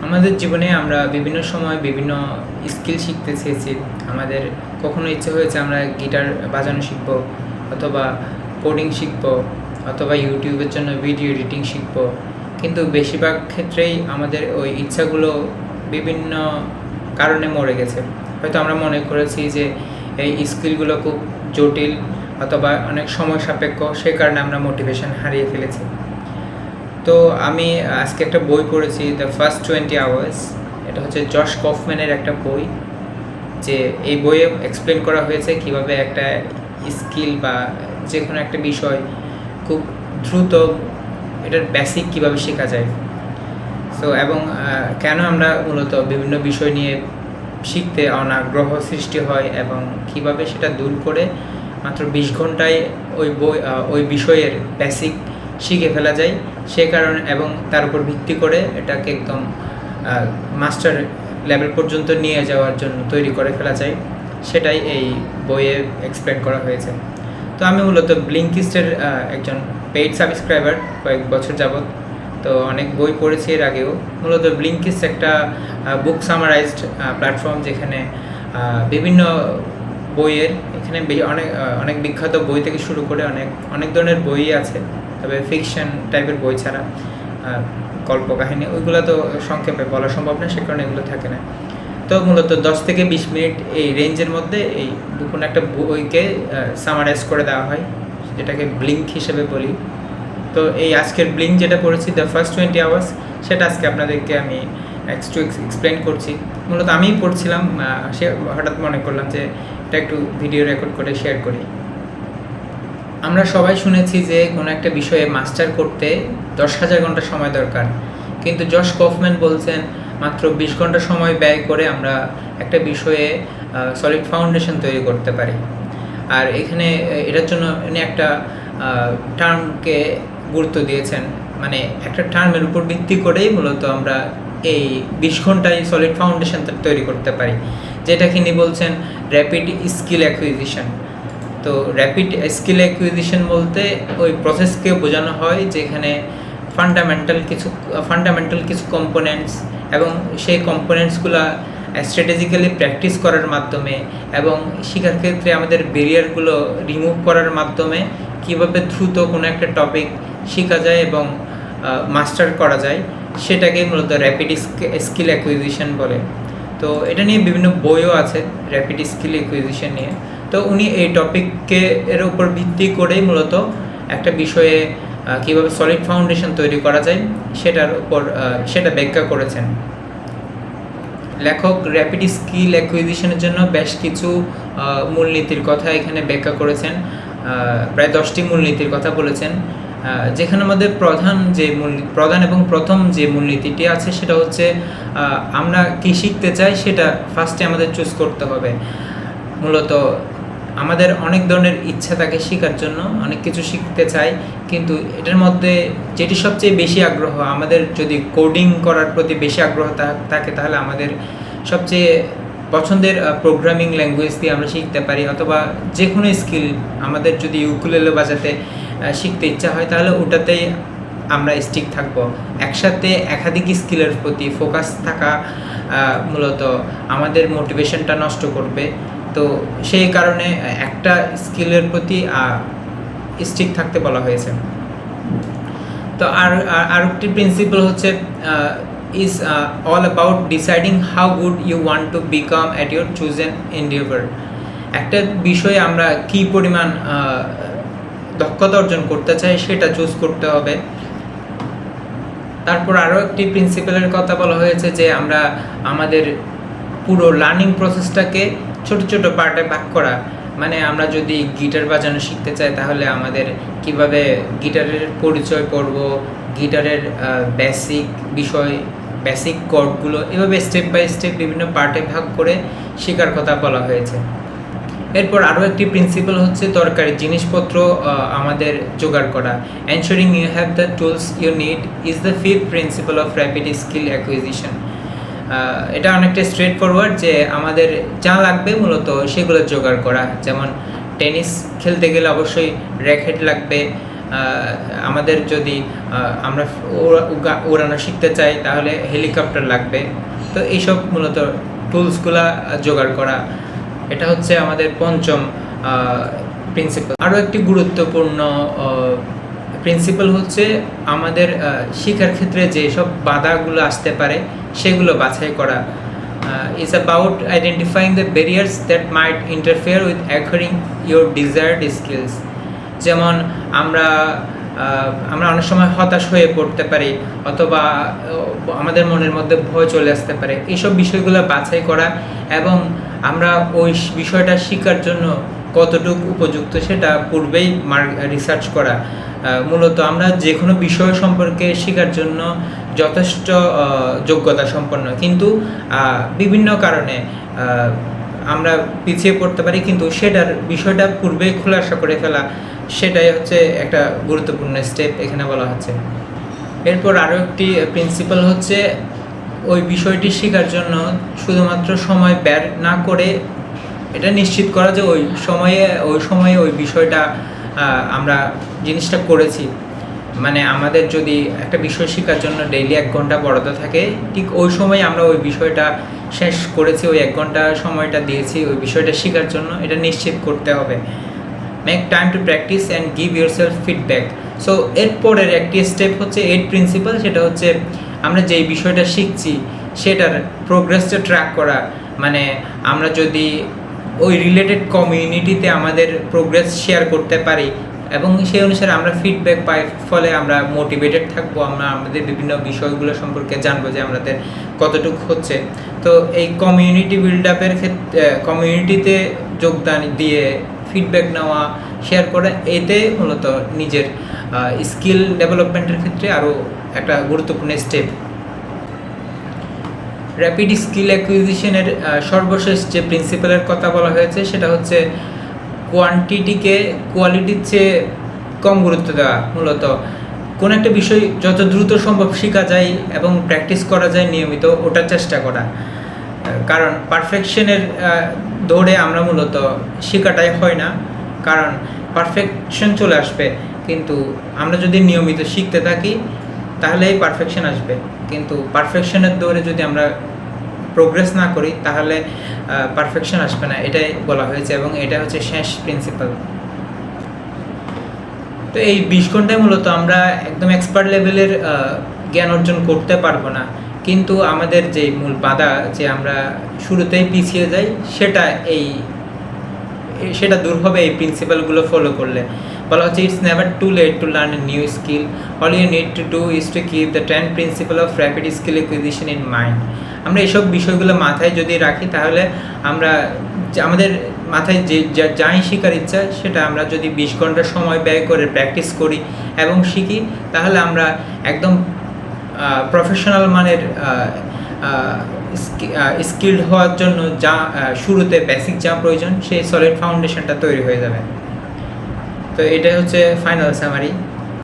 আমাদের জীবনে আমরা বিভিন্ন সময় বিভিন্ন স্কিল শিখতে চেয়েছি। আমাদের কখনো ইচ্ছে হয়েছে আমরা গিটার বাজানো শিখব, অথবা কোডিং শিখব, অথবা ইউটিউবের জন্য ভিডিও এডিটিং শিখব। কিন্তু বেশিরভাগ ক্ষেত্রেই আমাদের ওই ইচ্ছাগুলো বিভিন্ন কারণে মরে গেছে। হয়তো আমরা মনে করেছি যে এই স্কিলগুলো খুব জটিল অথবা অনেক সময় সাপেক্ষ, সেই কারণে আমরা মোটিভেশন হারিয়ে ফেলেছি। তো আমি আজকে একটা বই পড়েছি, দ্য ফার্স্ট 20 আওয়ার্স। এটা হচ্ছে জশ কফম্যানের একটা বই। যে এই বইয়ে এক্সপ্লেন করা হয়েছে কিভাবে একটা স্কিল বা যে কোনো একটা বিষয় খুব দ্রুত এটার বেসিক কিভাবে শেখা যায়। সো এবং কেন আমরা মূলত বিভিন্ন বিষয় নিয়ে শিখতে অনাগ্রহ সৃষ্টি হয় এবং কিভাবে সেটা দূর করে মাত্র 20 ঘন্টায় ওই বিষয়ের বেসিক শিখে ফেলা যায়, সে কারণে এবং তার উপর ভিত্তি করে এটাকে একদম মাস্টার লেভেল পর্যন্ত নিয়ে যাওয়ার জন্য তৈরি করে ফেলা যায়, সেটাই এই বইয়ে এক্সপ্লেন করা হয়েছে। তো আমি মূলত ব্লিঙ্কিস্টের একজন পেইড সাবস্ক্রাইবার কয়েক বছর যাবৎ। তো অনেক বই পড়েছি এর আগেও। মূলত ব্লিঙ্কিস্ট একটা বুক সামারাইজড প্ল্যাটফর্ম, যেখানে বিভিন্ন বইয়ের এখানে অনেক বিখ্যাত বই থেকে শুরু করে অনেক ধরনের বই আছে, তবে ফিকশন টাইপের বই ছাড়া গল্প কাহিনী ওইগুলো তো সংক্ষেপে বলা সম্ভব না, সে কারণে এগুলো থাকে না। তো মূলত 10 থেকে 20 মিনিট এই রেঞ্জের মধ্যে এই কোনো একটা বইকে সামারাইজ করে দেওয়া হয়, যেটাকে ব্লিঙ্ক হিসেবে বলি। তো এই আজকের ব্লিঙ্ক যেটা পড়েছি, দ্য ফার্স্ট 20 আওয়ার্স, সেটা আজকে আপনাদেরকে আমি এক্সপ্লেন করছি। মূলত আমিই পড়ছিলাম, সে হঠাৎ মনে করলাম যে এটা একটু ভিডিও রেকর্ড করে শেয়ার করি। আমরা সবাই শুনেছি যে কোনো একটা বিষয়ে মাস্টার করতে 10,000 ঘন্টা সময় দরকার, কিন্তু জশ কফম্যান বলছেন মাত্র 20 ঘন্টা সময় ব্যয় করে আমরা একটা বিষয়ে সলিড ফাউন্ডেশন তৈরি করতে পারি। আর এখানে এটার জন্য উনি একটা টার্মকে গুরুত্ব দিয়েছেন, মানে একটা টার্মের উপর ভিত্তি করেই মূলত আমরা এই 20 ঘন্টায় সলিড ফাউন্ডেশন তৈরি করতে পারি, যেটাকে তিনি বলছেন র্যাপিড স্কিল অ্যাকুইজিশন। তো র্যাপিড স্কিল অ্যাকুইজিশন বলতে ওই প্রসেসকে বোঝানো হয় যেখানে ফান্ডামেন্টাল কিছু কম্পোনেন্টস এবং সেই কম্পোনেন্টসগুলো স্ট্র্যাটেজিক্যালি প্র্যাকটিস করার মাধ্যমে এবং শেখার ক্ষেত্রে আমাদের ব্যারিয়ারগুলো রিমুভ করার মাধ্যমে কীভাবে দ্রুত কোনো একটা টপিক শেখা যায় এবং মাস্টার করা যায়, সেটাকে মূলত র্যাপিড স্কিল অ্যাকুইজিশন বলে। তো এটা নিয়ে বিভিন্ন বইও আছে র্যাপিড স্কিল অ্যাকুইজিশন নিয়ে। তো উনি এই টপিককে এর উপর ভিত্তি করেই মূলত একটা বিষয়ে কীভাবে সলিড ফাউন্ডেশন তৈরি করা যায় সেটা ব্যাখ্যা করেছেন। লেখক র্যাপিড স্কিল অ্যাকুইজিশনের জন্য বেশ কিছু মূলনীতির কথা এখানে ব্যাখ্যা করেছেন, প্রায় 10টি মূলনীতির কথা বলেছেন, যেখানে আমাদের প্রধান এবং প্রথম যে মূলনীতিটি আছে সেটা হচ্ছে আমরা কি শিখতে চাই সেটা ফার্স্টে আমাদের চুজ করতে হবে। মূলত আমাদের অনেক ধরনের ইচ্ছা থাকে শেখার জন্য, অনেক কিছু শিখতে চাই, কিন্তু এটার মধ্যে যেটি সবচেয়ে বেশি আগ্রহ, আমাদের যদি কোডিং করার প্রতি বেশি আগ্রহ থাকে তাহলে আমাদের সবচেয়ে পছন্দের প্রোগ্রামিং ল্যাঙ্গুয়েজ দিয়ে আমরা শিখতে পারি, অথবা যে কোনো স্কিল আমাদের যদি ইউকুলেলে বাজাতে শিখতে ইচ্ছা হয় তাহলে ওটাতেই আমরা স্টিক থাকবো। একসাথে একাধিক স্কিলের প্রতি ফোকাস থাকা মূলত আমাদের মোটিভেশনটা নষ্ট করবে। তো সেই কারণে একটা স্কিলের প্রতি স্টিক থাকতে বলা হয়েছে। তো আর একটি প্রিন্সিপাল হচ্ছে is all about deciding how good you want to become at your chosen endeavor. একটা বিষয়ে আমরা কি পরিমাণ দক্ষতা অর্জন করতে চাই সেটা চুজ করতে হবে। তারপর আরও একটি প্রিন্সিপালের কথা বলা হয়েছে যে আমরা আমাদের পুরো লার্নিং প্রসেসটাকে ছোট ছোট পার্টে ভাগ করা। মানে আমরা যদি গিটার বাজানো শিখতে চাই তাহলে আমাদের কিভাবে গিটারের পরিচয় পড়ব, গিটারের বেসিক কর্ডগুলো, এভাবে স্টেপ বাই স্টেপ বিভিন্ন পার্টে ভাগ করে শেখার কথা বলা হয়েছে। এরপর আরও একটি প্রিন্সিপাল হচ্ছে দরকারি জিনিসপত্র আমাদের জোগাড় করা। Ensuring you have the tools you need is the fifth principle of rapid skill acquisition. এটা অনেকটা স্ট্রেট ফরওয়ার্ড যে আমাদের যা লাগবে মূলত সেগুলো জোগাড় করা। যেমন টেনিস খেলতে গেলে অবশ্যই র্যাকেট লাগবে, আমাদের যদি আমরা উড়ানো শিখতে চাই তাহলে হেলিকপ্টার লাগবে। তো এইসব মূলত টুলসগুলা জোগাড় করা, এটা হচ্ছে আমাদের পঞ্চম প্রিন্সিপাল। আরও একটি গুরুত্বপূর্ণ প্রিন্সিপাল হচ্ছে আমাদের শিক্ষার ক্ষেত্রে যেসব বাধাগুলো আসতে পারে সেগুলো বাছাই করা। Is about identifying the barriers that might interfere with acquiring your desired skills. যেমন আমরা অনেক সময় হতাশ হয়ে পড়তে পারি, অথবা আমাদের মনের মধ্যে ভয় চলে আসতে পারে। এইসব বিষয়গুলো বাছাই করা এবং আমরা ওই বিষয়টা শেখার জন্য কতটুকু উপযুক্ত সেটা পূর্বেই রিসার্চ করা। মূলত আমরা যে কোনো বিষয় সম্পর্কে শেখার জন্য যথেষ্ট যোগ্যতা সম্পন্ন, কিন্তু বিভিন্ন কারণে আমরা পিছিয়ে পড়তে পারি, কিন্তু সেটার বিষয়টা পূর্বেই খোলাসা করে ফেলা, সেটাই হচ্ছে একটা গুরুত্বপূর্ণ স্টেপ এখানে বলা হচ্ছে। এরপর আরও একটি প্রিন্সিপাল হচ্ছে ওই বিষয়টি শেখার জন্য শুধুমাত্র সময় ব্যয় না করে এটা নিশ্চিত করা যে ওই সময়ে ওই বিষয়টা আমরা জিনিসটা করেছি। মানে আমাদের যদি একটা বিষয় শেখার জন্য ডেইলি 1 ঘন্টা বরাদ্দ থাকে, ঠিক ওই সময় আমরা ওই বিষয়টা শেষ করেছি, ওই 1 ঘন্টা সময়টা দিয়েছি ওই বিষয়টা শেখার জন্য, এটা নিশ্চিত করতে হবে। Make time to practice and give yourself feedback. So এরপরের একটি স্টেপ হচ্ছে 8 প্রিন্সিপাল, সেটা হচ্ছে আমরা যেই বিষয়টা শিখছি সেটার প্রোগ্রেসটা ট্র্যাক করা। মানে আমরা যদি ওই রিলেটেড কমিউনিটিতে আমাদের প্রোগ্রেস শেয়ার করতে পারি এবং সেই অনুসারে আমরা ফিডব্যাক পাই, ফলে আমরা মোটিভেটেড থাকবো, আমরা আমাদের বিভিন্ন বিষয়গুলো সম্পর্কে জানবো যে আমাদের কতটুকু হচ্ছে। তো এই কমিউনিটি বিল্ড আপের ক্ষেত্রে কমিউনিটিতে যোগদান দিয়ে ফিডব্যাক নেওয়া, শেয়ার করা, এতে মূলত নিজের স্কিল ডেভেলপমেন্টের ক্ষেত্রে আরও একটা গুরুত্বপূর্ণ স্টেপ। র্যাপিড স্কিল অ্যাকুইজিশনের সর্বশেষ যে প্রিন্সিপালের কথা বলা হয়েছে সেটা হচ্ছে কোয়ান্টিটিকে কোয়ালিটির চেয়ে কম গুরুত্ব দেওয়া। মূলত কোনো একটা বিষয় যত দ্রুত সম্ভব শেখা যায় এবং প্র্যাকটিস করা যায় নিয়মিত, ওটার চেষ্টা করা। কারণ পারফেকশনের দৌড়ে আমরা মূলত শেখাটাই হয় না, কারণ পারফেকশন চলে আসবে, কিন্তু আমরা যদি নিয়মিত শিখতে থাকি তাহলেই পারফেকশন আসবে। কিন্তু পারফেকশনের দৌড়ে যদি আমরা প্রোগ্রেস না করি তাহলে পারফেকশন আসবে না, এটাই বলা হয়েছে এবং এটা হচ্ছে শেষ প্রিন্সিপাল। তো এই 20 ঘন্টায় মূলত আমরা একদম এক্সপার্ট লেভেলের জ্ঞান অর্জন করতে পারবো না, কিন্তু আমাদের যে মূল বাধা যে আমরা শুরুতেই পিছিয়ে যাই সেটা দূর হবে এই প্রিন্সিপালগুলো ফলো করলে। বলা হচ্ছে it's never too late to learn a new skill, all you need to do is to keep the 10 principle of rapid skill acquisition in mind. আমরা এইসব বিষয়গুলো মাথায় যদি রাখি তাহলে আমরা আমাদের মাথায় যাই শেখার ইচ্ছা সেটা আমরা যদি 20 ঘন্টা সময় ব্যয় করে প্র্যাকটিস করি এবং শিখি, তাহলে আমরা একদম প্রফেশনাল মানের স্কিলড হওয়ার জন্য যা শুরুতে বেসিক যা প্রয়োজন সেই সলিড ফাউন্ডেশনটা তৈরি হয়ে যাবে। তো এটাই হচ্ছে ফাইনাল সামারি।